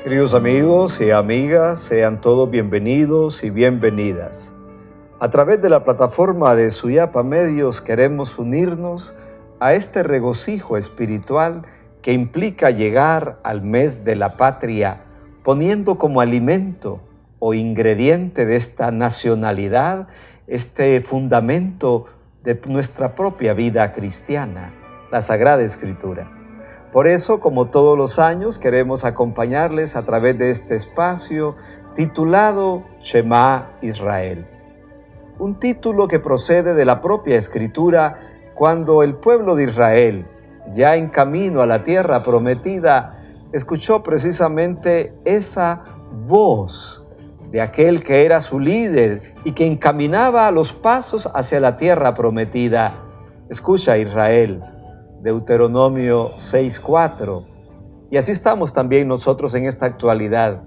Queridos amigos y amigas, sean todos bienvenidos y bienvenidas. A través de la plataforma de Suyapa Medios queremos unirnos a este regocijo espiritual que implica llegar al mes de la patria, poniendo como alimento o ingrediente de esta nacionalidad, este fundamento de nuestra propia vida cristiana, la Sagrada Escritura. Por eso, como todos los años, queremos acompañarles a través de este espacio titulado Shema Israel. Un título que procede de la propia Escritura cuando el pueblo de Israel, ya en camino a la tierra prometida, escuchó precisamente esa voz de aquel que era su líder y que encaminaba los pasos hacia la tierra prometida. Escucha, Israel. Deuteronomio 6:4. Y así estamos también nosotros en esta actualidad,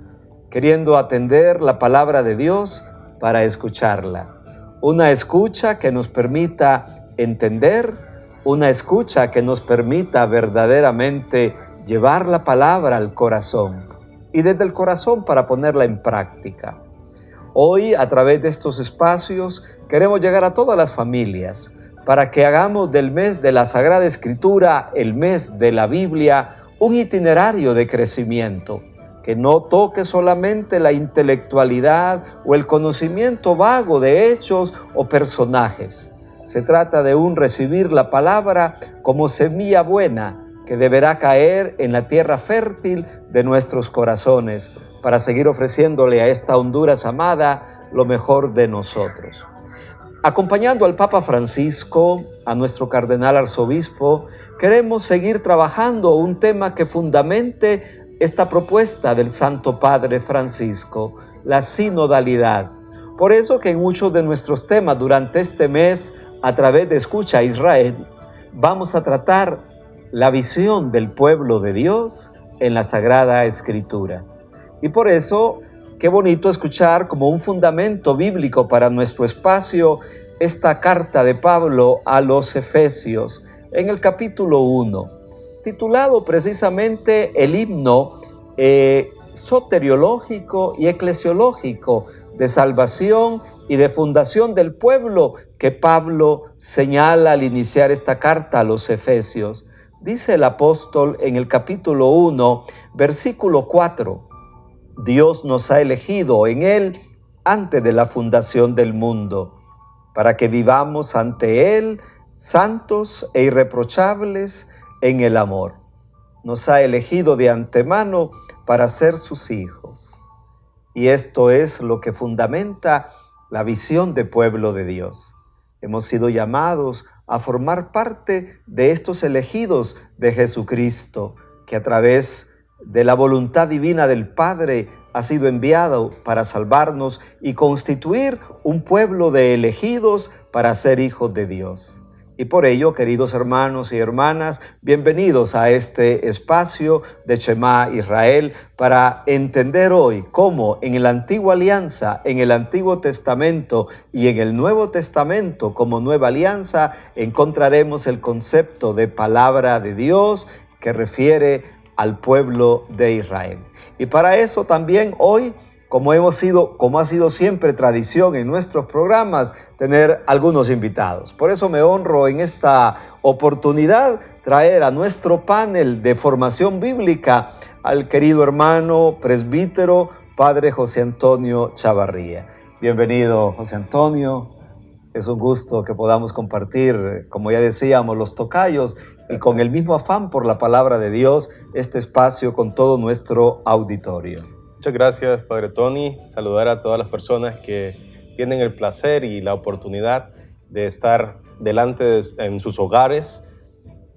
queriendo atender la palabra de Dios para escucharla. Una escucha que nos permita entender, una escucha que nos permita verdaderamente llevar la palabra al corazón y desde el corazón para ponerla en práctica. Hoy, a través de estos espacios, queremos llegar a todas las familias, para que hagamos del mes de la Sagrada Escritura, el mes de la Biblia, un itinerario de crecimiento, que no toque solamente la intelectualidad o el conocimiento vago de hechos o personajes. Se trata de un recibir la palabra como semilla buena que deberá caer en la tierra fértil de nuestros corazones para seguir ofreciéndole a esta Honduras amada lo mejor de nosotros. Acompañando al Papa Francisco, a nuestro cardenal arzobispo, queremos seguir trabajando un tema que fundamente esta propuesta del Santo Padre Francisco, la sinodalidad. Por eso que en muchos de nuestros temas durante este mes, a través de Escucha Israel, vamos a tratar la visión del pueblo de Dios en la Sagrada Escritura. Y por eso, qué bonito escuchar como un fundamento bíblico para nuestro espacio esta carta de Pablo a los Efesios en el capítulo 1, titulado precisamente el himno soteriológico y eclesiológico de salvación y de fundación del pueblo que Pablo señala al iniciar esta carta a los Efesios. Dice el apóstol en el capítulo 1, versículo 4, Dios nos ha elegido en Él antes de la fundación del mundo, para que vivamos ante Él santos e irreprochables en el amor. Nos ha elegido de antemano para ser sus hijos. Y esto es lo que fundamenta la visión de pueblo de Dios. Hemos sido llamados a formar parte de estos elegidos de Jesucristo, que a través de la voluntad divina del Padre ha sido enviado para salvarnos y constituir un pueblo de elegidos para ser hijos de Dios. Y por ello, queridos hermanos y hermanas, bienvenidos a este espacio de Shema Israel para entender hoy cómo en la Antigua Alianza, en el Antiguo Testamento y en el Nuevo Testamento como Nueva Alianza encontraremos el concepto de palabra de Dios que refiere al pueblo de Israel. Y para eso también hoy, como ha sido siempre tradición en nuestros programas, tener algunos invitados. Por eso me honro en esta oportunidad traer a nuestro panel de formación bíblica al querido hermano presbítero, Padre José Antonio Chavarría. Bienvenido, José Antonio. Es un gusto que podamos compartir, como ya decíamos, los tocayos y con el mismo afán por la palabra de Dios, este espacio con todo nuestro auditorio. Muchas gracias, Padre Tony. Saludar a todas las personas que tienen el placer y la oportunidad de estar en sus hogares,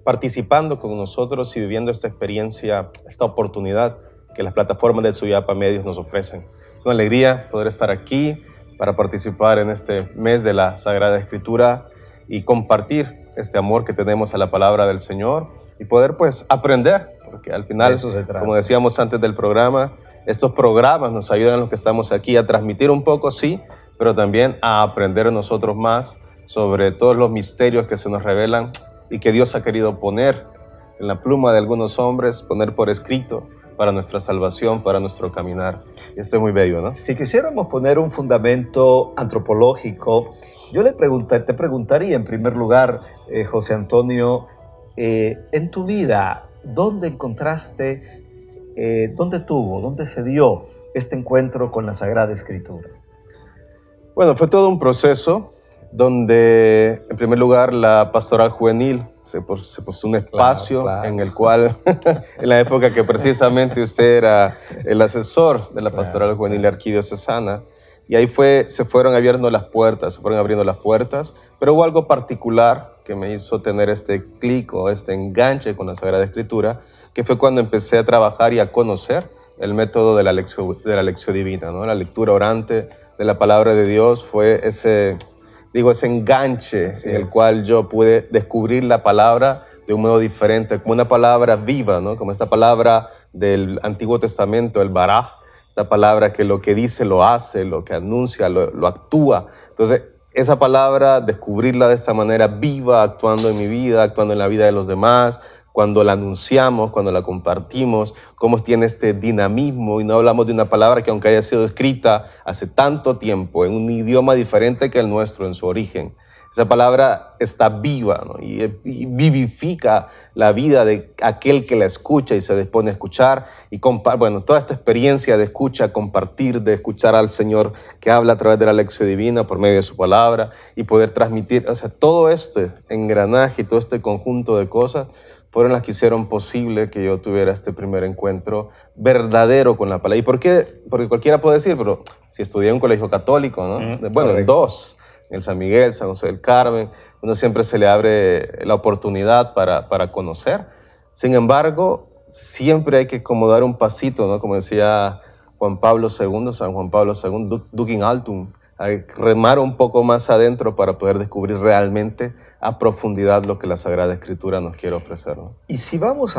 participando con nosotros y viviendo esta experiencia, esta oportunidad que las plataformas de Suyapa Medios nos ofrecen. Es una alegría poder estar aquí para participar en este mes de la Sagrada Escritura y compartir este amor que tenemos a la palabra del Señor y poder pues aprender, porque al final, como decíamos antes del programa, estos programas nos ayudan a los que estamos aquí a transmitir un poco, sí, pero también a aprender nosotros más sobre todos los misterios que se nos revelan y que Dios ha querido poner en la pluma de algunos hombres, poner por escrito para nuestra salvación, para nuestro caminar. Y esto es muy bello, ¿no? Si quisiéramos poner un fundamento antropológico, yo te preguntaría en primer lugar, José Antonio, en tu vida, ¿dónde encontraste, dónde se dio este encuentro con la Sagrada Escritura? Bueno, fue todo un proceso donde, en primer lugar, la pastoral juvenil se puso un espacio Claro. en el cual, en la época que precisamente usted era el asesor de la pastoral juvenil arquidiocesana, y ahí se fueron abriendo las puertas, pero hubo algo particular que me hizo tener este clic o este enganche con la Sagrada Escritura, que fue cuando empecé a trabajar y a conocer el método de la lección divina, ¿no? La lectura orante de la palabra de Dios fue ese enganche en el cual yo pude descubrir la palabra de un modo diferente, como una palabra viva, ¿no? Como esta palabra del Antiguo Testamento, el baraj, esta palabra que lo que dice lo hace, lo que anuncia, lo actúa. Entonces, esa palabra, descubrirla de esta manera viva, actuando en mi vida, actuando en la vida de los demás, cuando la anunciamos, cuando la compartimos, cómo tiene este dinamismo, y no hablamos de una palabra que aunque haya sido escrita hace tanto tiempo, en un idioma diferente que el nuestro en su origen, esa palabra está viva, ¿no? y vivifica la vida de aquel que la escucha y se dispone a escuchar, y toda esta experiencia de escucha, compartir, de escuchar al Señor que habla a través de la lección divina por medio de su palabra, y poder transmitir, todo este engranaje y todo este conjunto de cosas fueron las que hicieron posible que yo tuviera este primer encuentro verdadero con la palabra. ¿Y por qué? Porque cualquiera puede decir, pero si estudié en un colegio católico, ¿no? Bueno, en dos, en el San Miguel, San José del Carmen, uno siempre se le abre la oportunidad para conocer. Sin embargo, siempre hay que como dar un pasito, ¿no? Como decía San Juan Pablo II, Duc in altum, hay que remar un poco más adentro para poder descubrir realmente a profundidad lo que la Sagrada Escritura nos quiere ofrecer, ¿no? Y si vamos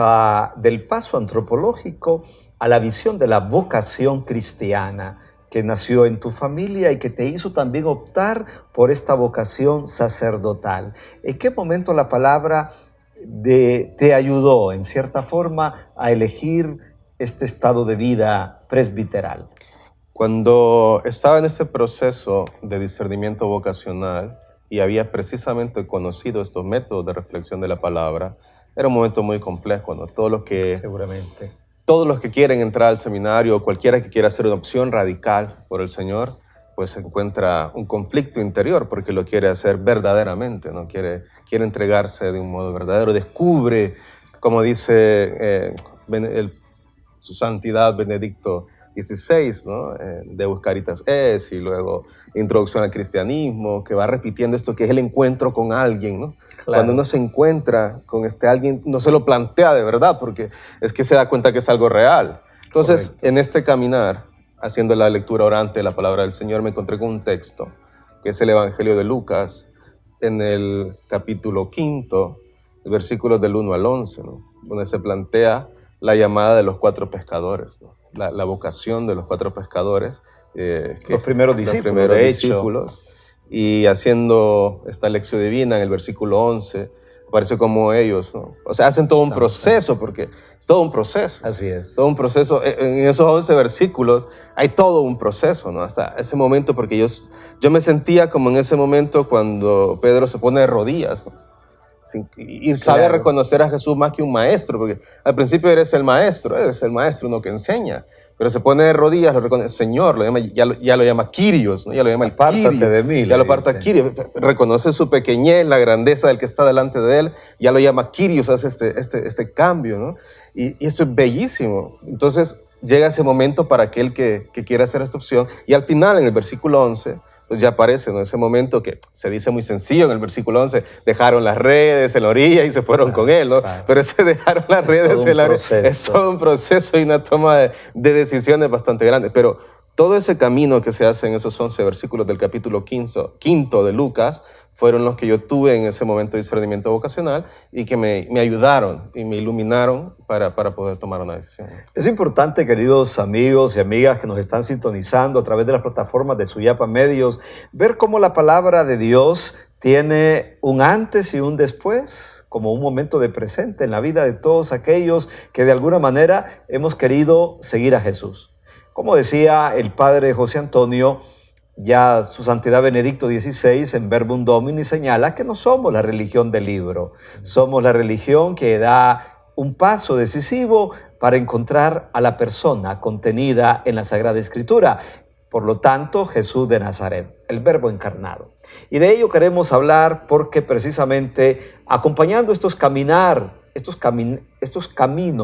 del paso antropológico a la visión de la vocación cristiana que nació en tu familia y que te hizo también optar por esta vocación sacerdotal, ¿en qué momento la palabra te ayudó, en cierta forma, a elegir este estado de vida presbiteral? Cuando estaba en este proceso de discernimiento vocacional y había precisamente conocido estos métodos de reflexión de la palabra, era un momento muy complejo, ¿no? Seguramente. Todos los que quieren entrar al seminario, cualquiera que quiera hacer una opción radical por el Señor, pues encuentra un conflicto interior porque lo quiere hacer verdaderamente, ¿no? Quiere entregarse de un modo verdadero, descubre, como dice su santidad Benedicto XVI, ¿no? Deus Caritas es, y luego Introducción al Cristianismo, que va repitiendo esto que es el encuentro con alguien, ¿no? Claro. Cuando uno se encuentra con este alguien, no se lo plantea de verdad, porque es que se da cuenta que es algo real. Entonces, correcto, en este caminar, haciendo la lectura orante de la palabra del Señor, me encontré con un texto, que es el Evangelio de Lucas, en el capítulo 5, versículos del 1 al 11, ¿no? Donde se plantea la llamada de los 4 pescadores, ¿no? La vocación de los 4 pescadores. Los primeros discípulos. Y haciendo esta lección divina en el versículo 11, parece como ellos, ¿no? O sea, hacen todo un proceso, porque es todo un proceso. Así es. Todo un proceso. En esos 11 versículos hay todo un proceso, ¿no? Hasta ese momento, porque yo me sentía como en ese momento cuando Pedro se pone de rodillas, ¿no? Y sabe reconocer a Jesús más que un maestro, porque al principio eres el maestro uno que enseña, pero se pone de rodillas, lo reconoce, Señor, ya lo llama Kyrios, ¿no? Ya lo llama el apártate de mí, ya lo aparta Kyrios, reconoce su pequeñez, la grandeza del que está delante de él, ya lo llama Kyrios, hace este cambio, ¿no? Y esto es bellísimo. Entonces llega ese momento para aquel que quiera hacer esta opción, y al final, en el versículo 11, pues ya aparece, ¿no? Ese momento que se dice muy sencillo en el versículo 11, dejaron las redes en la orilla y se fueron con él, ¿no? Pero ese dejaron las redes en la orilla es todo un proceso y una toma de decisiones bastante grande. Pero todo ese camino que se hace en esos 11 versículos del capítulo 5 de Lucas fueron los que yo tuve en ese momento de discernimiento vocacional y que me ayudaron y me iluminaron para poder tomar una decisión. Es importante, queridos amigos y amigas que nos están sintonizando a través de las plataformas de Suyapa Medios, ver cómo la palabra de Dios tiene un antes y un después, como un momento de presente en la vida de todos aquellos que de alguna manera hemos querido seguir a Jesús. Como decía el padre José Antonio, ya su santidad Benedicto XVI en Verbum Domini señala que no somos la religión del libro, somos la religión que da un paso decisivo para encontrar a la persona contenida en la Sagrada Escritura. Por lo tanto, Jesús de Nazaret, el Verbo encarnado. Y de ello queremos hablar porque precisamente acompañando estos caminos,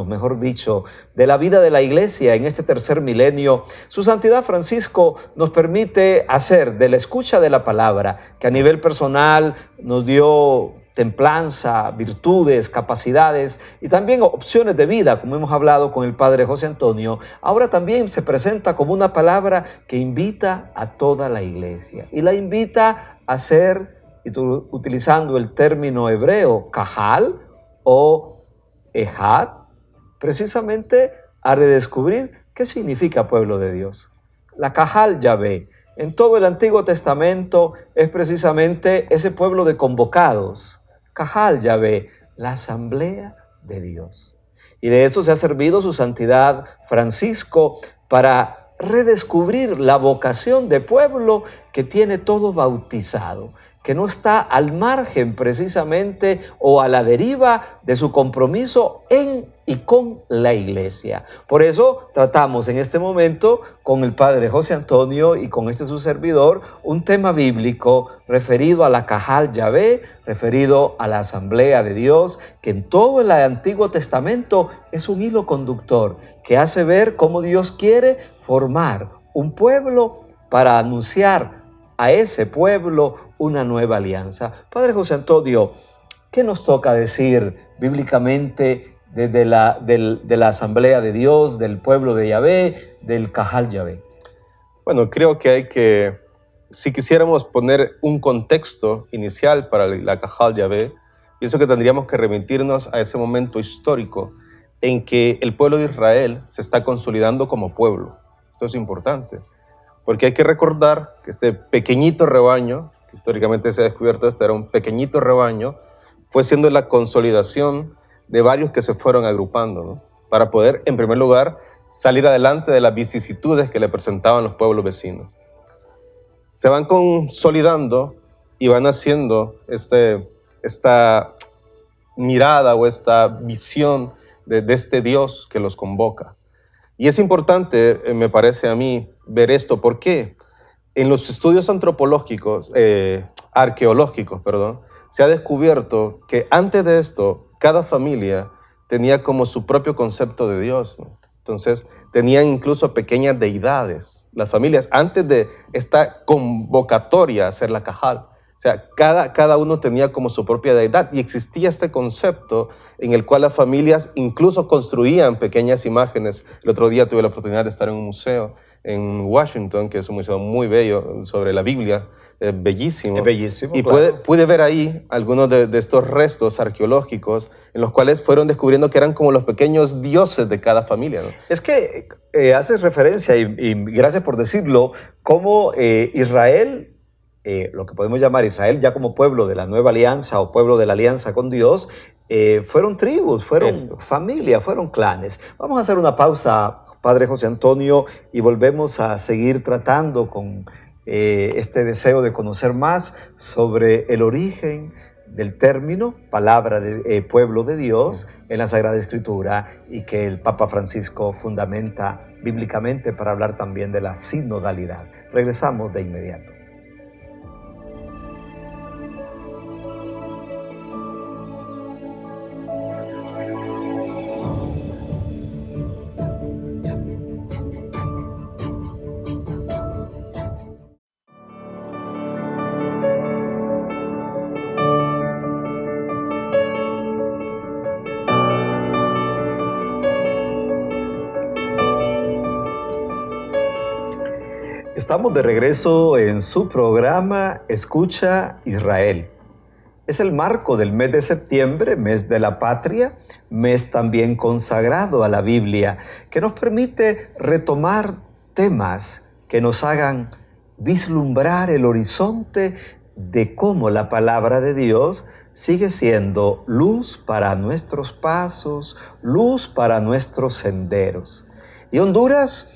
mejor dicho, de la vida de la Iglesia en este tercer milenio, su Santidad Francisco nos permite hacer de la escucha de la palabra, que a nivel personal nos dio templanza, virtudes, capacidades y también opciones de vida, como hemos hablado con el padre José Antonio, ahora también se presenta como una palabra que invita a toda la Iglesia y la invita a ser, utilizando el término hebreo, kahal o ehad, precisamente a redescubrir qué significa pueblo de Dios. La kahal Yahvé, en todo el Antiguo Testamento, es precisamente ese pueblo de convocados. Kahal Yahvé, la asamblea de Dios. Y de eso se ha servido su santidad Francisco para redescubrir la vocación de pueblo que tiene todo bautizado, que no está al margen precisamente o a la deriva de su compromiso en y con la Iglesia. Por eso tratamos en este momento con el padre José Antonio y con su servidor un tema bíblico referido a la Kahal Yahvé, referido a la Asamblea de Dios, que en todo el Antiguo Testamento es un hilo conductor que hace ver cómo Dios quiere formar un pueblo para anunciar a ese pueblo una nueva alianza. Padre José Antonio, ¿qué nos toca decir bíblicamente de la Asamblea de Dios, del pueblo de Yahvé, del Kahal Yahvé? Bueno, creo que si quisiéramos poner un contexto inicial para la Kahal Yahvé, pienso que tendríamos que remitirnos a ese momento histórico en que el pueblo de Israel se está consolidando como pueblo. Esto es importante, porque hay que recordar que este pequeñito rebaño, que históricamente se ha descubierto este era un pequeñito rebaño, fue siendo la consolidación de varios que se fueron agrupando, ¿no? Para poder, en primer lugar, salir adelante de las vicisitudes que le presentaban los pueblos vecinos. Se van consolidando y van haciendo esta mirada o esta visión de este Dios que los convoca. Y es importante, me parece a mí, ver esto. ¿Por qué? En los estudios arqueológicos, se ha descubierto que antes de esto, cada familia tenía como su propio concepto de Dios, ¿no? Entonces, tenían incluso pequeñas deidades. Las familias, antes de esta convocatoria a hacer la Kahal, o sea, cada uno tenía como su propia deidad y existía este concepto en el cual las familias incluso construían pequeñas imágenes. El otro día tuve la oportunidad de estar en un museo en Washington, que es un museo muy bello sobre la Biblia, bellísimo. Es bellísimo, y claro. pude ver ahí algunos de estos restos arqueológicos en los cuales fueron descubriendo que eran como los pequeños dioses de cada familia, ¿no? Es que haces referencia, y gracias por decirlo, cómo Israel, lo que podemos llamar Israel ya como pueblo de la nueva alianza o pueblo de la alianza con Dios, fueron tribus, fueron familias, fueron clanes. Vamos a hacer una pausa, Padre José Antonio, y volvemos a seguir tratando con este deseo de conocer más sobre el origen del término, palabra de pueblo de Dios, en la Sagrada Escritura, y que el Papa Francisco fundamenta bíblicamente para hablar también de la sinodalidad. Regresamos de inmediato. Estamos de regreso en su programa Escucha Israel. Es el marco del mes de septiembre, mes de la patria, mes también consagrado a la Biblia, que nos permite retomar temas que nos hagan vislumbrar el horizonte de cómo la palabra de Dios sigue siendo luz para nuestros pasos, luz para nuestros senderos. Y Honduras,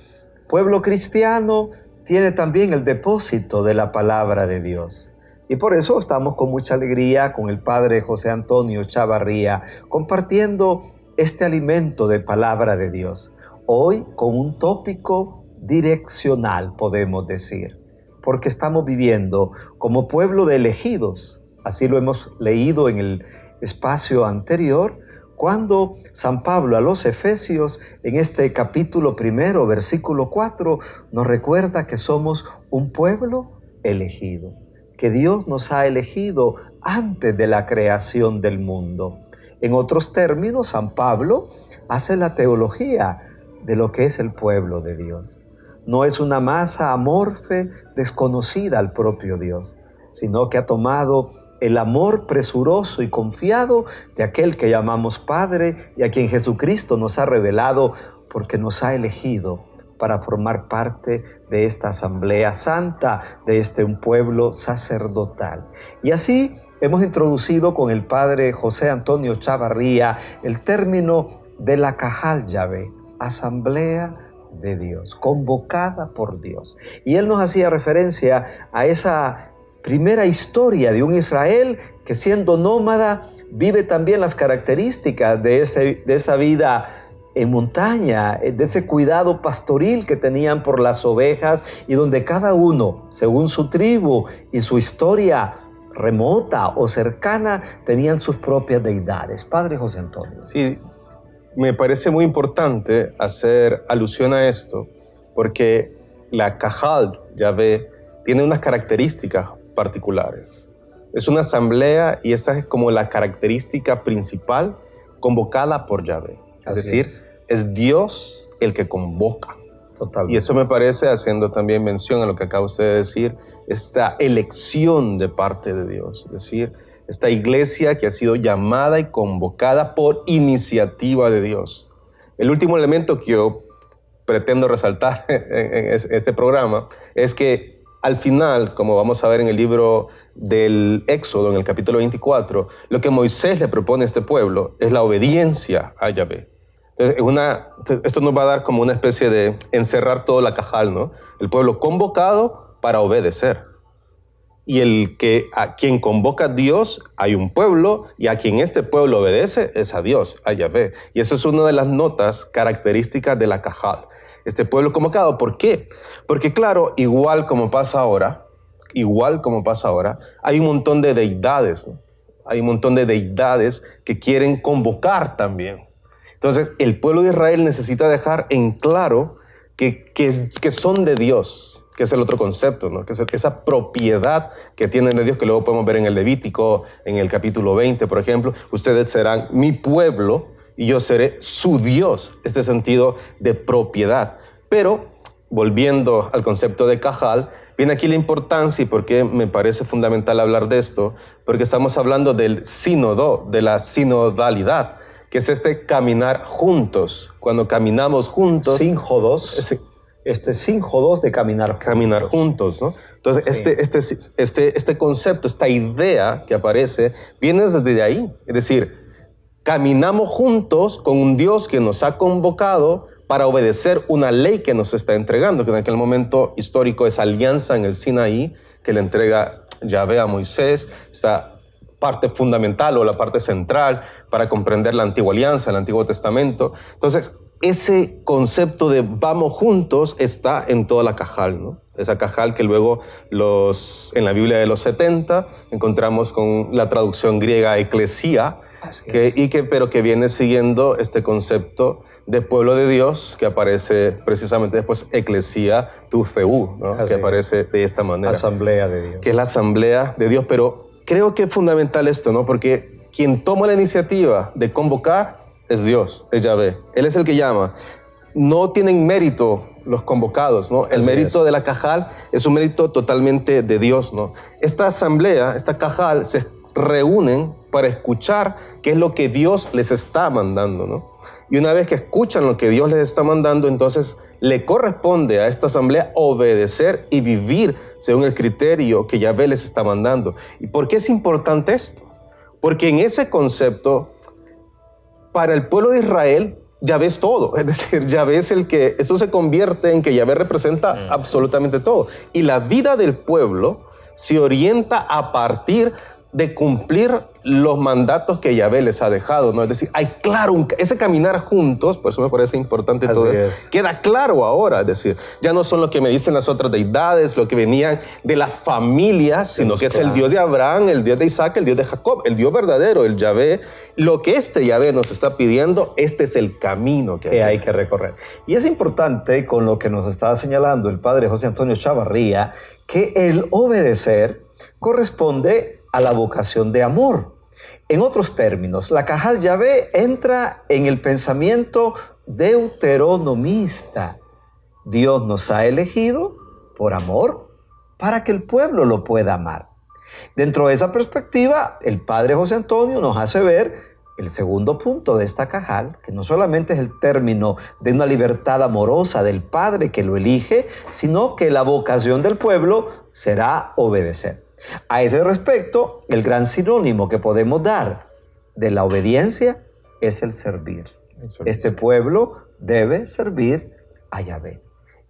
pueblo cristiano, tiene también el depósito de la palabra de Dios. Y por eso estamos con mucha alegría con el Padre José Antonio Chavarría, compartiendo este alimento de palabra de Dios. Hoy con un tópico direccional, podemos decir, porque estamos viviendo como pueblo de elegidos. Así lo hemos leído en el espacio anterior, cuando San Pablo a los Efesios, en este capítulo 1, versículo 4, nos recuerda que somos un pueblo elegido, que Dios nos ha elegido antes de la creación del mundo. En otros términos, San Pablo hace la teología de lo que es el pueblo de Dios. No es una masa amorfe desconocida al propio Dios, sino que ha tomado el amor presuroso y confiado de aquel que llamamos Padre y a quien Jesucristo nos ha revelado porque nos ha elegido para formar parte de esta asamblea santa, de un pueblo sacerdotal. Y así hemos introducido con el Padre José Antonio Chavarría el término de la Cajal Yahvé, asamblea de Dios, convocada por Dios. Y él nos hacía referencia a esa primera historia de un Israel que, siendo nómada, vive también las características de esa vida en montaña, de ese cuidado pastoril que tenían por las ovejas y donde cada uno, según su tribu y su historia remota o cercana, tenían sus propias deidades. Padre José Antonio. Sí, me parece muy importante hacer alusión a esto porque la Cajal Yahvé tiene unas características particulares. Es una asamblea y esa es como la característica principal convocada por Yahvé. Es decir, es Dios el que convoca. Totalmente. Y eso me parece, haciendo también mención a lo que acaba usted de decir, esta elección de parte de Dios. Es decir, esta iglesia que ha sido llamada y convocada por iniciativa de Dios. El último elemento que yo pretendo resaltar en este programa es que al final, como vamos a ver en el libro del Éxodo, en el capítulo 24, lo que Moisés le propone a este pueblo es la obediencia a Yahvé. Entonces, esto nos va a dar como una especie de encerrar toda la cajal, ¿no? El pueblo convocado para obedecer. Y a quien convoca a Dios, hay un pueblo, y a quien este pueblo obedece es a Dios, a Yahvé. Y eso es una de las notas características de la cajal. Este pueblo convocado, ¿por qué? Porque claro, igual como pasa ahora, hay un montón de deidades, ¿no? Hay un montón de deidades que quieren convocar también. Entonces, el pueblo de Israel necesita dejar en claro que son de Dios, que es el otro concepto, ¿no? Que es esa propiedad que tienen de Dios, que luego podemos ver en el Levítico, en el capítulo 20, por ejemplo. Ustedes serán mi pueblo y yo seré su Dios, este sentido de propiedad. Pero, volviendo al concepto de Cajal, viene aquí la importancia y por qué me parece fundamental hablar de esto, porque estamos hablando del sínodo, de la sinodalidad, que es este caminar juntos. Cuando caminamos juntos... Sinjodos. Sinjodos de caminar juntos, ¿no? Entonces, sí. este concepto, esta idea que aparece, viene desde ahí. Es decir, caminamos juntos con un Dios que nos ha convocado para obedecer una ley que nos está entregando, que en aquel momento histórico es alianza en el Sinaí, que le entrega Yahvé a Moisés, esta parte fundamental o la parte central para comprender la antigua alianza, el Antiguo Testamento. Entonces, ese concepto de vamos juntos está en toda la cajal, ¿no? Esa cajal que luego en la Biblia de los 70 encontramos con la traducción griega eclesía, pero que viene siguiendo este concepto de pueblo de Dios que aparece precisamente después eclesía tu theú, ¿no? Que aparece de esta manera. Asamblea de Dios. Que es la asamblea de Dios, pero creo que es fundamental esto, ¿no? Porque quien toma la iniciativa de convocar es Dios, es Yahvé. Él es el que llama. No tienen mérito los convocados, ¿no? El mérito de la cajal es un mérito totalmente de Dios, ¿no? Esta asamblea, esta cajal, se reúnen para escuchar qué es lo que Dios les está mandando, ¿no? Y una vez que escuchan lo que Dios les está mandando, entonces le corresponde a esta asamblea obedecer y vivir según el criterio que Yahvé les está mandando. ¿Y por qué es importante esto? Porque en ese concepto, para el pueblo de Israel, Yahvé es todo. Es decir, Yahvé es el que, eso se convierte en que Yahvé representa absolutamente todo. Y la vida del pueblo se orienta a partir de cumplir los mandatos que Yahvé les ha dejado, ¿no? Es decir, hay claro, ese caminar juntos, por eso me parece importante todo esto, queda claro ahora, es decir, ya no son lo que me dicen las otras deidades, lo que venían de las familias, sino que es el Dios de Abraham, el Dios de Isaac, el Dios de Jacob, el Dios verdadero, el Yahvé. Lo que Yahvé nos está pidiendo, este es el camino que hay que recorrer. Y es importante, con lo que nos está señalando el padre José Antonio Chavarría, que el obedecer corresponde a la vocación de amor. En otros términos, la Cajal Yahvé entra en el pensamiento deuteronomista. Dios nos ha elegido por amor para que el pueblo lo pueda amar. Dentro de esa perspectiva, el padre José Antonio nos hace ver el segundo punto de esta Cajal, que no solamente es el término de una libertad amorosa del padre que lo elige, sino que la vocación del pueblo será obedecer. A ese respecto, el gran sinónimo que podemos dar de la obediencia es el servir. Este pueblo debe servir a Yahvé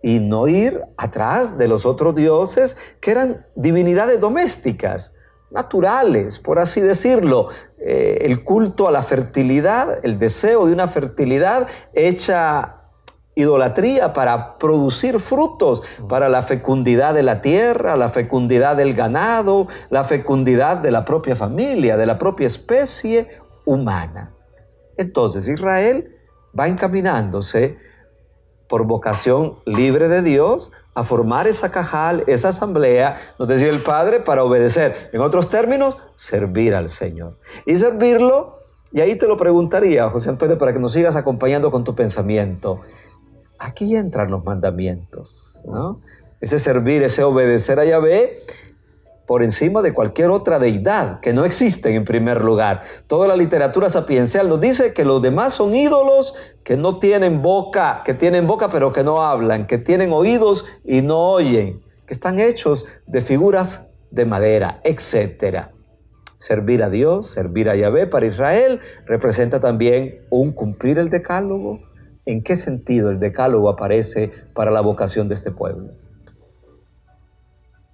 y no ir atrás de los otros dioses que eran divinidades domésticas, naturales, por así decirlo. El culto a la fertilidad, el deseo de una fertilidad hecha idolatría para producir frutos, para la fecundidad de la tierra, la fecundidad del ganado, la fecundidad de la propia familia, de la propia especie humana. Entonces Israel va encaminándose por vocación libre de Dios a formar esa Cajal, esa asamblea, nos decía el Padre, para obedecer. En otros términos, servir al Señor. Y servirlo, y ahí te lo preguntaría, José Antonio, para que nos sigas acompañando con tu pensamiento. Aquí entran los mandamientos, ¿no? Ese servir, ese obedecer a Yahvé por encima de cualquier otra deidad que no existen en primer lugar. Toda la literatura sapiencial nos dice que los demás son ídolos que no tienen boca, que tienen boca pero que no hablan, que tienen oídos y no oyen, que están hechos de figuras de madera, etc. Servir a Dios, servir a Yahvé para Israel representa también un cumplir el decálogo. ¿En qué sentido el decálogo aparece para la vocación de este pueblo?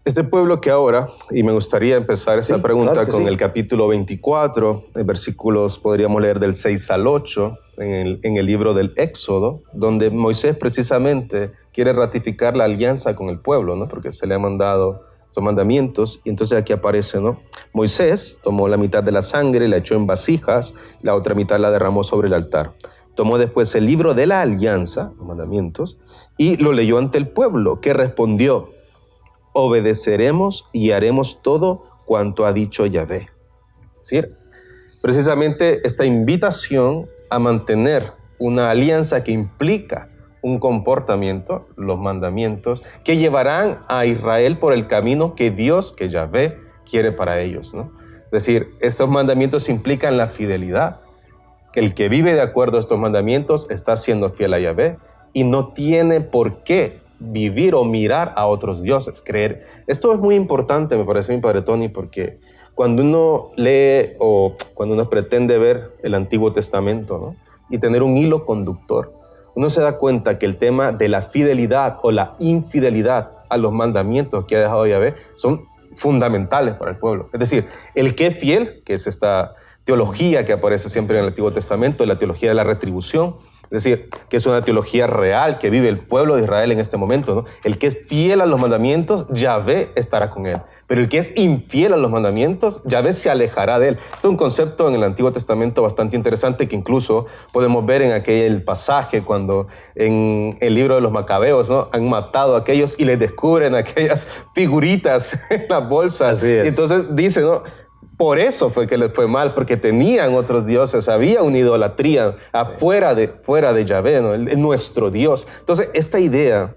Este pueblo que ahora, y me gustaría empezar esta pregunta con el capítulo 24, en versículos podríamos leer del 6 al 8, en el libro del Éxodo, donde Moisés precisamente quiere ratificar la alianza con el pueblo, ¿no? Porque se le han mandado estos mandamientos, y entonces aquí aparece, ¿no? Moisés tomó la mitad de la sangre, la echó en vasijas, la otra mitad la derramó sobre el altar. Tomó después el libro de la alianza, los mandamientos, y lo leyó ante el pueblo, que respondió: obedeceremos y haremos todo cuanto ha dicho Yahvé. Es decir, precisamente esta invitación a mantener una alianza que implica un comportamiento, los mandamientos, que llevarán a Israel por el camino que Dios, que Yahvé, quiere para ellos, ¿no? Es decir, estos mandamientos implican la fidelidad, que el que vive de acuerdo a estos mandamientos está siendo fiel a Yahvé y no tiene por qué vivir o mirar a otros dioses, creer. Esto es muy importante, me parece, mi padre Tony, porque cuando uno lee o cuando uno pretende ver el Antiguo Testamento, ¿no? Y tener un hilo conductor, uno se da cuenta que el tema de la fidelidad o la infidelidad a los mandamientos que ha dejado Yahvé son fundamentales para el pueblo. Es decir, el que es fiel, que es esta teología que aparece siempre en el Antiguo Testamento, la teología de la retribución, es decir, que es una teología real que vive el pueblo de Israel en este momento, ¿no? El que es fiel a los mandamientos, Yahvé estará con él. Pero el que es infiel a los mandamientos, Yahvé se alejará de él. Esto es un concepto en el Antiguo Testamento bastante interesante que incluso podemos ver en aquel pasaje cuando en el libro de los Macabeos, ¿no? Han matado a aquellos y les descubren aquellas figuritas en las bolsas. Así es. Y entonces dice, ¿no? Por eso fue que les fue mal, porque tenían otros dioses, había una idolatría fuera de Yahvé, ¿no? Nuestro Dios. Entonces, esta idea,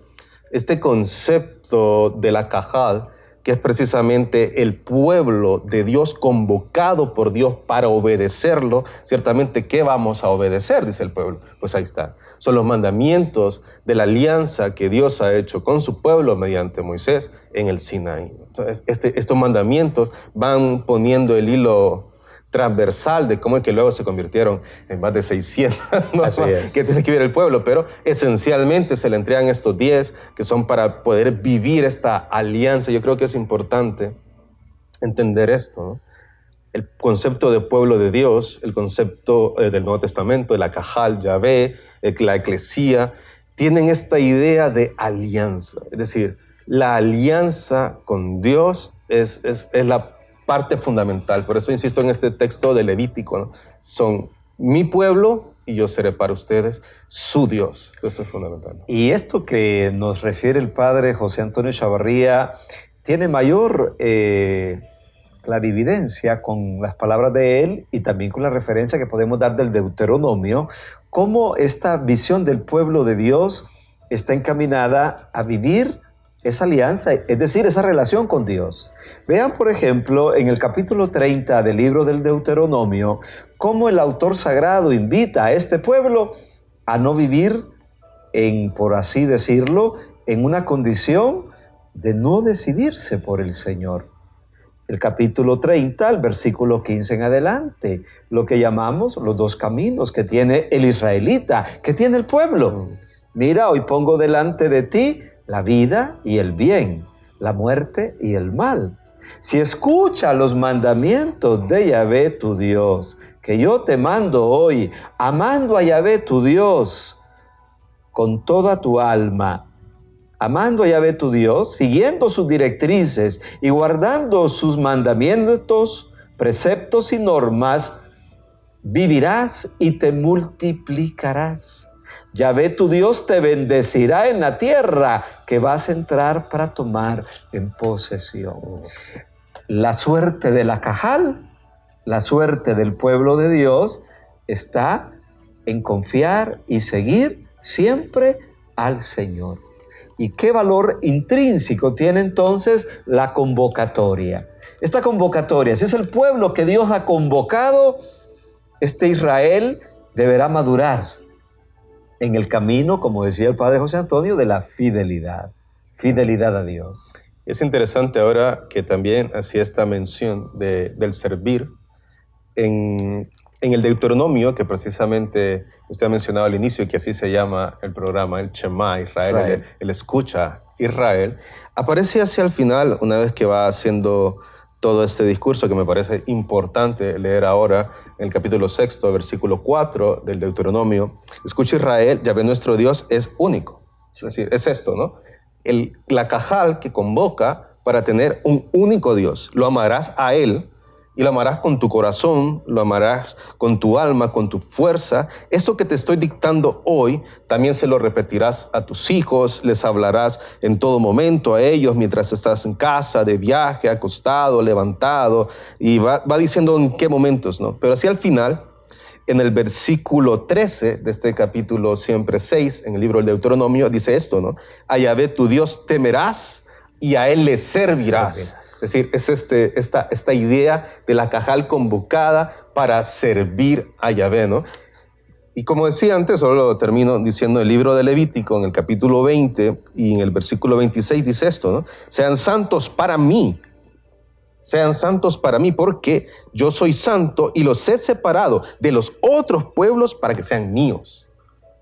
este concepto de la Cajal, que es precisamente el pueblo de Dios convocado por Dios para obedecerlo, ciertamente, ¿qué vamos a obedecer? Dice el pueblo. Pues ahí está. Son los mandamientos de la alianza que Dios ha hecho con su pueblo mediante Moisés en el Sinaí. Entonces, estos mandamientos van poniendo el hilo transversal de cómo es que luego se convirtieron en más de 600, ¿no? Así es. Que tiene que ver el pueblo, pero esencialmente se le entregan estos 10 que son para poder vivir esta alianza. Yo creo que es importante entender esto, ¿no? El concepto de pueblo de Dios, el concepto del Nuevo Testamento, de la Cajal, Yahvé, la Eclesía, tienen esta idea de alianza. Es decir, la alianza con Dios es la parte fundamental. Por eso insisto en este texto de Levítico, ¿no? Son mi pueblo y yo seré para ustedes su Dios. Esto es fundamental. Y esto que nos refiere el padre José Antonio Chavarría tiene mayor clarividencia con las palabras de él y también con la referencia que podemos dar del Deuteronomio, cómo esta visión del pueblo de Dios está encaminada a vivir esa alianza, es decir, esa relación con Dios. Vean, por ejemplo, en el capítulo 30 del libro del Deuteronomio, cómo el autor sagrado invita a este pueblo a no vivir por así decirlo, en una condición de no decidirse por el Señor. El capítulo 30, el versículo 15 en adelante, lo que llamamos los dos caminos que tiene el israelita, que tiene el pueblo. Mira, hoy pongo delante de ti la vida y el bien, la muerte y el mal. Si escucha los mandamientos de Yahvé tu Dios, que yo te mando hoy, amando a Yahvé tu Dios con toda tu alma, amando a Yahvé tu Dios, siguiendo sus directrices y guardando sus mandamientos, preceptos y normas, vivirás y te multiplicarás. Yahvé tu Dios te bendecirá en la tierra que vas a entrar para tomar en posesión. La suerte de la Cajal, la suerte del pueblo de Dios está en confiar y seguir siempre al Señor. ¿Y qué valor intrínseco tiene entonces la convocatoria? Esta convocatoria, si es el pueblo que Dios ha convocado, este Israel deberá madurar en el camino, como decía el padre José Antonio, de la fidelidad a Dios. Es interesante ahora que también hacía esta mención del servir en el Deuteronomio, que precisamente usted ha mencionado al inicio, que así se llama el programa, el Shema Israel, el escucha Israel, aparece hacia el final, una vez que va haciendo todo este discurso que me parece importante leer ahora, en el capítulo 6, versículo 4 del Deuteronomio. Escucha Israel, Yahvé nuestro Dios es único. Es decir, es esto, ¿no? La Cajal que convoca para tener un único Dios. Lo amarás a Él y lo amarás con tu corazón, lo amarás con tu alma, con tu fuerza. Esto que te estoy dictando hoy, también se lo repetirás a tus hijos, les hablarás en todo momento a ellos mientras estás en casa, de viaje, acostado, levantado, y va diciendo en qué momentos, ¿no? Pero así al final, en el versículo 13 de este capítulo siempre 6, en el libro del Deuteronomio, dice esto, ¿no? A Yahvé tu Dios temerás y a Él le servirás. Es decir, es esta idea de la Cajal convocada para servir a Yahvé, ¿no? Y como decía antes, solo lo termino diciendo, el libro de Levítico, en el capítulo 20 y en el versículo 26 dice esto, ¿no? Sean santos para mí, porque yo soy santo y los he separado de los otros pueblos para que sean míos.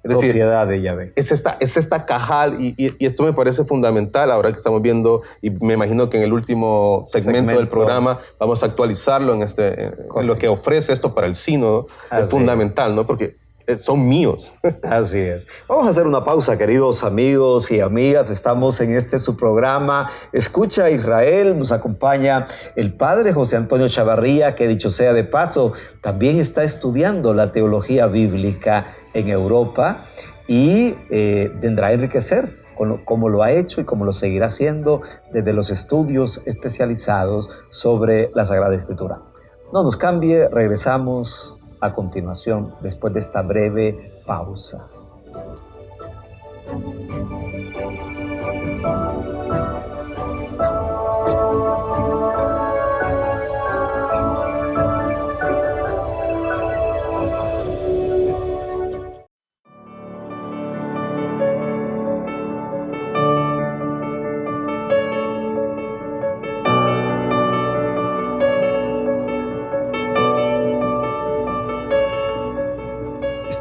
Es decir, propiedad de Yahvé. Es esta Cajal, y esto me parece fundamental ahora que estamos viendo, y me imagino que en el último segmento del programa vamos a actualizarlo en lo que ofrece esto para el sínodo. Es fundamental, ¿no? Porque son míos. Así es. Vamos a hacer una pausa, queridos amigos y amigas. Estamos en su programa Escucha Israel. Nos acompaña el padre José Antonio Chavarría, que dicho sea de paso, también está estudiando la teología bíblica en Europa y vendrá a enriquecer como lo ha hecho y como lo seguirá haciendo desde los estudios especializados sobre la Sagrada Escritura. No nos cambie, regresamos a continuación después de esta breve pausa.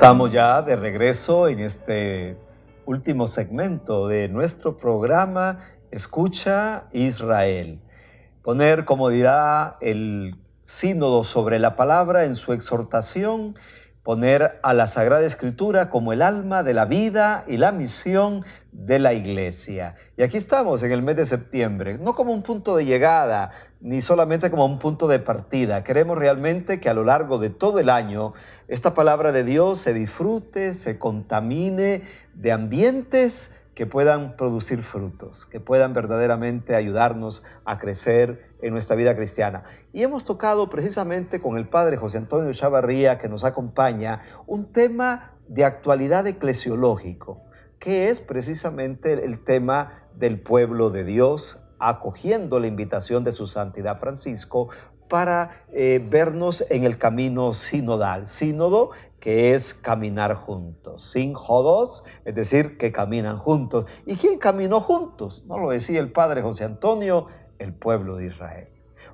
Estamos ya de regreso en este último segmento de nuestro programa Escucha Israel. Poner, como dirá el sínodo sobre la palabra en su exhortación, poner a la Sagrada Escritura como el alma de la vida y la misión de la Iglesia. Y aquí estamos en el mes de septiembre, no como un punto de llegada, ni solamente como un punto de partida. Queremos realmente que a lo largo de todo el año esta palabra de Dios se disfrute, se contamine de ambientes que puedan producir frutos, que puedan verdaderamente ayudarnos a crecer en nuestra vida cristiana. Y hemos tocado precisamente con el padre José Antonio Chavarría, que nos acompaña, un tema de actualidad eclesiológico, que es precisamente el tema del pueblo de Dios, acogiendo la invitación de su santidad Francisco para vernos en el camino sinodal. Sínodo, que es caminar juntos. Sin jodos, es decir, que caminan juntos. ¿Y quién caminó juntos? No lo decía el padre José Antonio, el pueblo de Israel.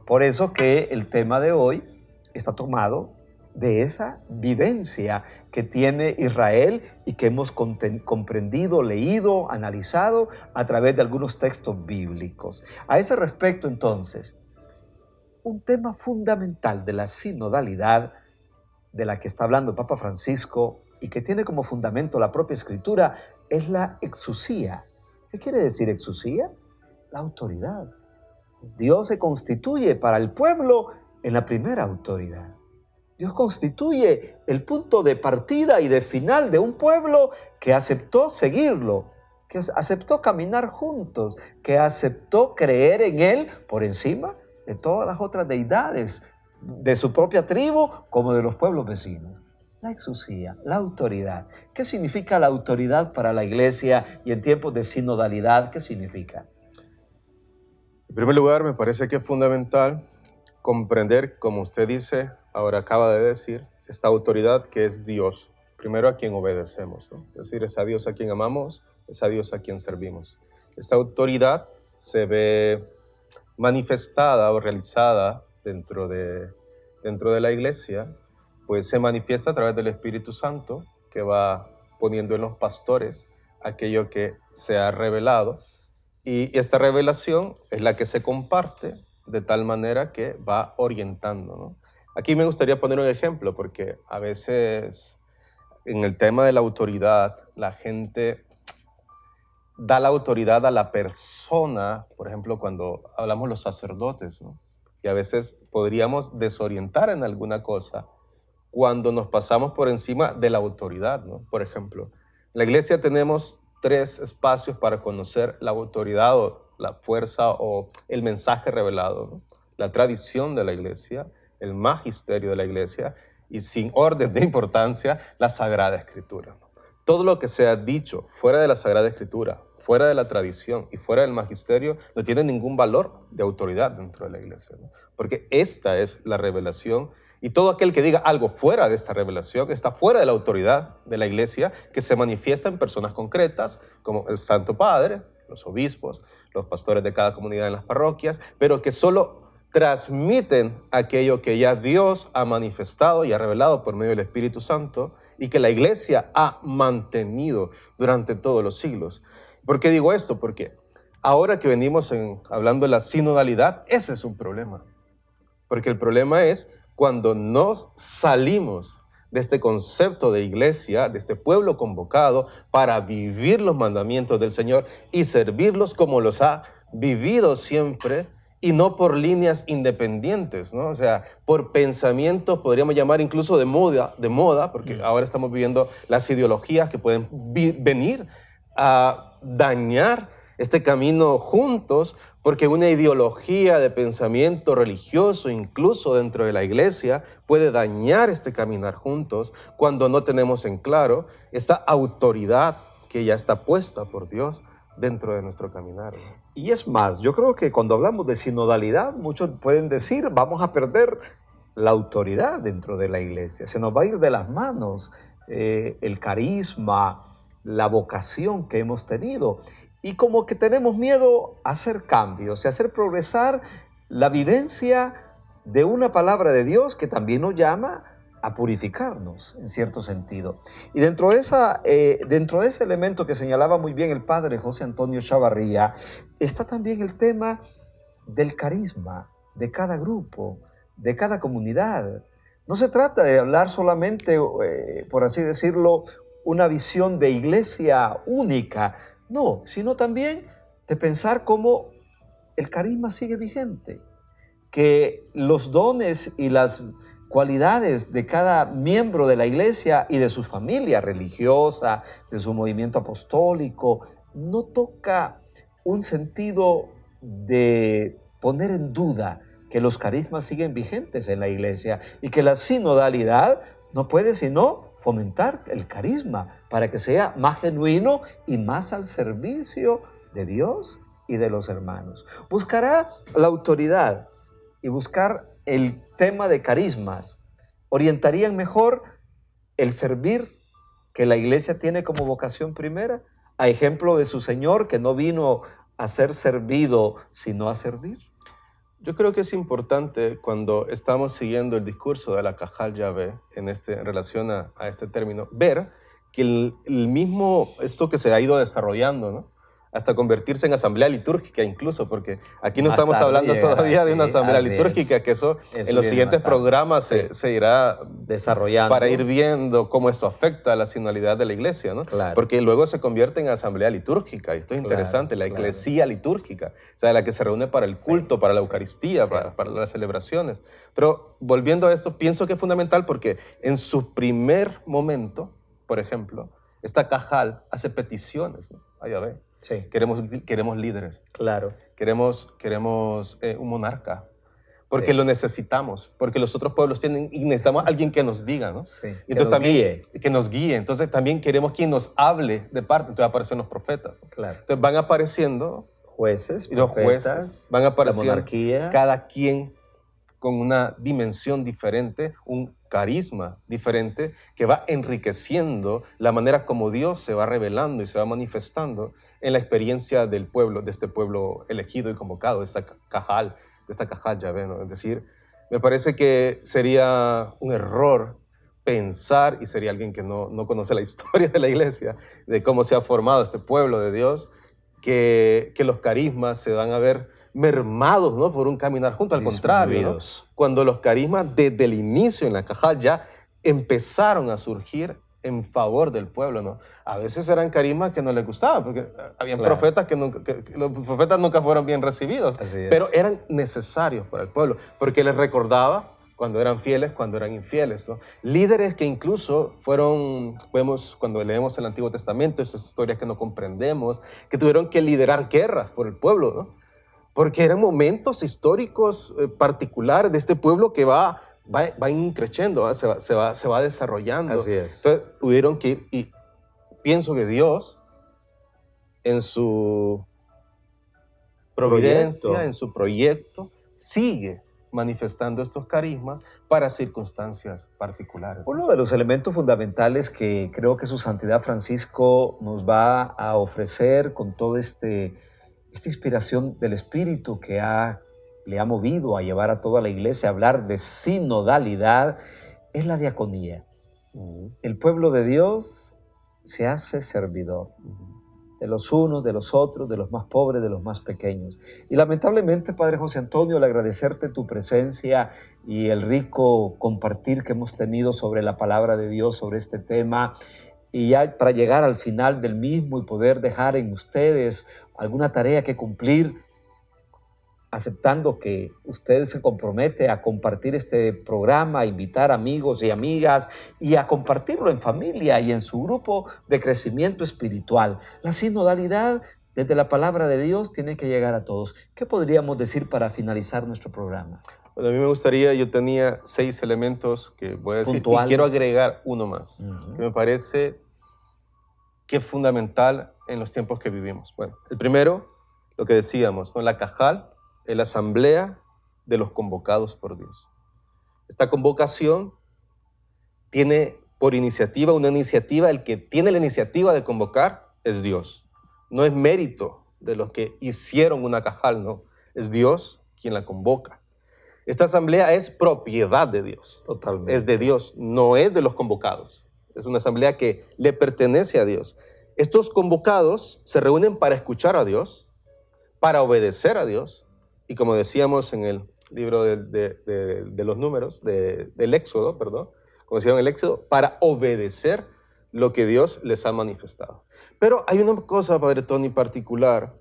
Por eso que el tema de hoy está tomado de esa vivencia que tiene Israel y que hemos comprendido, leído, analizado a través de algunos textos bíblicos. A ese respecto, entonces, un tema fundamental de la sinodalidad de la que está hablando el Papa Francisco y que tiene como fundamento la propia Escritura es la exusía. ¿Qué quiere decir exusía? La autoridad. Dios se constituye para el pueblo en la primera autoridad. Dios constituye el punto de partida y de final de un pueblo que aceptó seguirlo, que aceptó caminar juntos, que aceptó creer en Él por encima de todas las otras deidades, de su propia tribu como de los pueblos vecinos. La exusía, la autoridad. ¿Qué significa la autoridad para la Iglesia y en tiempos de sinodalidad? ¿Qué significa? En primer lugar, me parece que es fundamental comprender, como usted dice, ahora acaba de decir, esta autoridad que es Dios, primero a quien obedecemos, ¿no? Es decir, es a Dios a quien amamos, es a Dios a quien servimos. Esta autoridad se ve manifestada o realizada dentro de la Iglesia, pues se manifiesta a través del Espíritu Santo, que va poniendo en los pastores aquello que se ha revelado, y esta revelación es la que se comparte de tal manera que va orientando, ¿no? Aquí me gustaría poner un ejemplo, porque a veces en el tema de la autoridad, la gente da la autoridad a la persona, por ejemplo, cuando hablamos los sacerdotes, ¿no? Y a veces podríamos desorientar en alguna cosa cuando nos pasamos por encima de la autoridad, ¿no? Por ejemplo, en la iglesia tenemos 3 espacios para conocer la autoridad o la fuerza o el mensaje revelado, ¿no? La tradición de la iglesia, el magisterio de la iglesia y, sin orden de importancia, la Sagrada Escritura, ¿no? Todo lo que se ha dicho fuera de la Sagrada Escritura, fuera de la tradición y fuera del magisterio, no tiene ningún valor de autoridad dentro de la iglesia, ¿no? Porque esta es la revelación, y todo aquel que diga algo fuera de esta revelación está fuera de la autoridad de la iglesia, que se manifiesta en personas concretas como el Santo Padre, los obispos, los pastores de cada comunidad en las parroquias, pero que solo transmiten aquello que ya Dios ha manifestado y ha revelado por medio del Espíritu Santo y que la iglesia ha mantenido durante todos los siglos. ¿Por qué digo esto? Porque ahora que venimos hablando de la sinodalidad, ese es un problema. Porque el problema es cuando nos salimos de este concepto de iglesia, de este pueblo convocado para vivir los mandamientos del Señor y servirlos como los ha vivido siempre y no por líneas independientes, ¿no? O sea, por pensamientos, podríamos llamar incluso de moda, porque ahora estamos viviendo las ideologías que pueden venir a dañar este camino juntos, porque una ideología de pensamiento religioso, incluso dentro de la iglesia, puede dañar este caminar juntos cuando no tenemos en claro esta autoridad que ya está puesta por Dios dentro de nuestro caminar, ¿no? Y es más, yo creo que cuando hablamos de sinodalidad, muchos pueden decir, vamos a perder la autoridad dentro de la iglesia, se nos va a ir de las manos el carisma, la vocación que hemos tenido. Y como que tenemos miedo a hacer cambios, a hacer progresar la vivencia de una palabra de Dios que también nos llama a purificarnos, en cierto sentido. Y dentro de ese elemento que señalaba muy bien el padre José Antonio Chavarría, está también el tema del carisma de cada grupo, de cada comunidad. No se trata de hablar solamente, por así decirlo, una visión de iglesia única, no, sino también de pensar cómo el carisma sigue vigente, que los dones y las cualidades de cada miembro de la iglesia y de su familia religiosa, de su movimiento apostólico, no toca un sentido de poner en duda que los carismas siguen vigentes en la iglesia y que la sinodalidad no puede sino fomentar el carisma para que sea más genuino y más al servicio de Dios y de los hermanos. Buscará la autoridad y buscar el tema de carismas orientarían mejor el servir que la iglesia tiene como vocación primera, a ejemplo de su Señor que no vino a ser servido sino a servir. Yo creo que es importante cuando estamos siguiendo el discurso de la Cajal Yahvé en relación a este término, ver que el mismo, esto que se ha ido desarrollando, ¿no? Hasta convertirse en asamblea litúrgica incluso, porque aquí no estamos hablando todavía de una asamblea litúrgica, que eso en los siguientes programas se irá desarrollando para ir viendo cómo esto afecta a la sinodalidad de la iglesia, ¿no? Claro. Porque luego se convierte en asamblea litúrgica, y esto es interesante, la eclesía litúrgica, o sea, la que se reúne para el culto, para la Eucaristía, para las celebraciones. Pero volviendo a esto, pienso que es fundamental porque en su primer momento, por ejemplo, esta Cajal hace peticiones, ¿no? A Yahvé. Sí. Queremos líderes. Claro. Queremos un monarca. Porque lo necesitamos. Porque los otros pueblos tienen y necesitamos a alguien que nos diga, ¿no? Sí. Entonces, guíe. Que nos guíe. Entonces también queremos quien nos hable de parte. Entonces aparecen los profetas, ¿no? Claro. Entonces van apareciendo jueces, y los jueces van apareciendo. La monarquía. Cada quien con una dimensión diferente, un carisma diferente que va enriqueciendo la manera como Dios se va revelando y se va manifestando en la experiencia del pueblo, de este pueblo elegido y convocado, de esta Cajal Yahvé, ¿no? Es decir, me parece que sería un error pensar, y sería alguien que no conoce la historia de la iglesia, de cómo se ha formado este pueblo de Dios, que los carismas se van a ver mermados, ¿no? Por un caminar junto. Al contrario, ¿no? Cuando los carismas desde el inicio en la Cajal ya empezaron a surgir en favor del pueblo, ¿no? A veces eran carismas que no les gustaban, porque habían profetas que los profetas nunca fueron bien recibidos, pero eran necesarios para el pueblo, porque les recordaba cuando eran fieles, cuando eran infieles, ¿no? Líderes que incluso vemos cuando leemos el Antiguo Testamento, esas historias que no comprendemos, que tuvieron que liderar guerras por el pueblo, ¿no? Porque eran momentos históricos particulares de este pueblo que va increciendo, se va desarrollando. Así es. Entonces tuvieron que ir, y pienso que Dios, en su providencia, en su proyecto, sigue manifestando estos carismas para circunstancias particulares. Uno de los elementos fundamentales que creo que su Santidad Francisco nos va a ofrecer con toda esta inspiración del Espíritu que le ha movido a llevar a toda la iglesia a hablar de sinodalidad es la diaconía. El pueblo de Dios se hace servidor de los unos, de los otros, de los más pobres, de los más pequeños. Y lamentablemente, Padre José Antonio, al agradecerte tu presencia y el rico compartir que hemos tenido sobre la palabra de Dios, sobre este tema, y ya para llegar al final del mismo y poder dejar en ustedes alguna tarea que cumplir, aceptando que usted se compromete a compartir este programa, a invitar amigos y amigas y a compartirlo en familia y en su grupo de crecimiento espiritual. La sinodalidad desde la palabra de Dios tiene que llegar a todos. ¿Qué podríamos decir para finalizar nuestro programa? Bueno, a mí me gustaría, yo tenía 6 elementos que voy a decir, puntuales, y quiero agregar uno más, que me parece que es fundamental en los tiempos que vivimos. Bueno, el primero, lo que decíamos, ¿no? La Cajal es la asamblea de los convocados por Dios. Esta convocación tiene por iniciativa, el que tiene la iniciativa de convocar es Dios. No es mérito de los que hicieron una Cajal, no. Es Dios quien la convoca. Esta asamblea es propiedad de Dios. Totalmente. Es de Dios, no es de los convocados. Es una asamblea que le pertenece a Dios. Estos convocados se reúnen para escuchar a Dios, para obedecer a Dios, y como decíamos en el libro de los números, del Éxodo, perdón, como decíamos en el Éxodo, para obedecer lo que Dios les ha manifestado. Pero hay una cosa, Padre Tony, particular,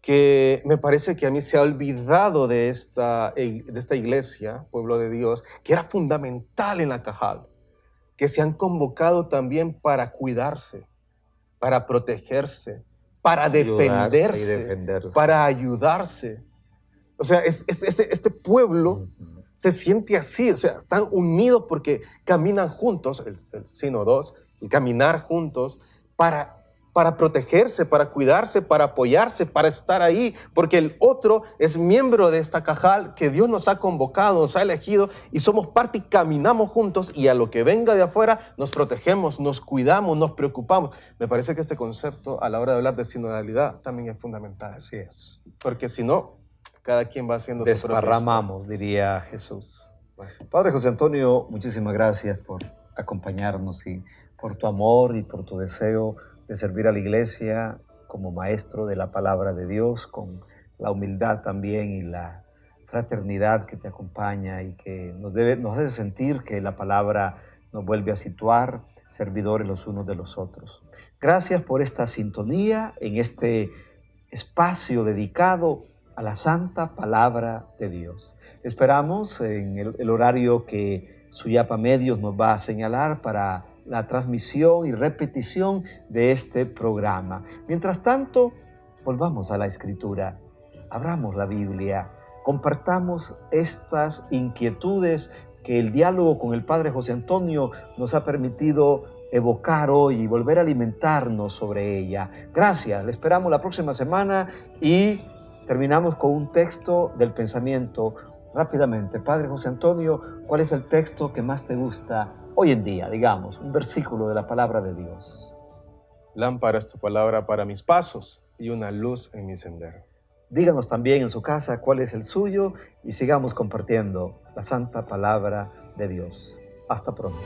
que me parece que a mí se ha olvidado de esta iglesia, pueblo de Dios, que era fundamental en la Cajal, que se han convocado también para cuidarse, para protegerse, para defenderse, para ayudarse. O sea, este pueblo se siente así, o sea, están unidos porque caminan juntos, el sínodos, y caminar juntos para protegerse, para cuidarse, para apoyarse, para estar ahí, porque el otro es miembro de esta Cajal que Dios nos ha convocado, nos ha elegido y somos parte y caminamos juntos y a lo que venga de afuera nos protegemos, nos cuidamos, nos preocupamos. Me parece que este concepto a la hora de hablar de sinodalidad también es fundamental. Así es. Porque si no, cada quien va haciendo su propia Desparramamos, diría Jesús. Bueno, Padre José Antonio, muchísimas gracias por acompañarnos y por tu amor y por tu deseo de servir a la iglesia como maestro de la palabra de Dios, con la humildad también y la fraternidad que te acompaña y que nos hace sentir que la palabra nos vuelve a situar servidores los unos de los otros. Gracias por esta sintonía en este espacio dedicado a la santa palabra de Dios. Esperamos en el horario que Suyapa Medios nos va a señalar para la transmisión y repetición de este programa. Mientras tanto, volvamos a la Escritura, abramos la Biblia, compartamos estas inquietudes que el diálogo con el Padre José Antonio nos ha permitido evocar hoy y volver a alimentarnos sobre ella. Gracias, le esperamos la próxima semana y terminamos con un texto del pensamiento. Rápidamente, Padre José Antonio, ¿cuál es el texto que más te gusta hoy en día, digamos, un versículo de la palabra de Dios? Lámpara es tu palabra para mis pasos y una luz en mi sendero. Díganos también en su casa cuál es el suyo y sigamos compartiendo la santa palabra de Dios. Hasta pronto.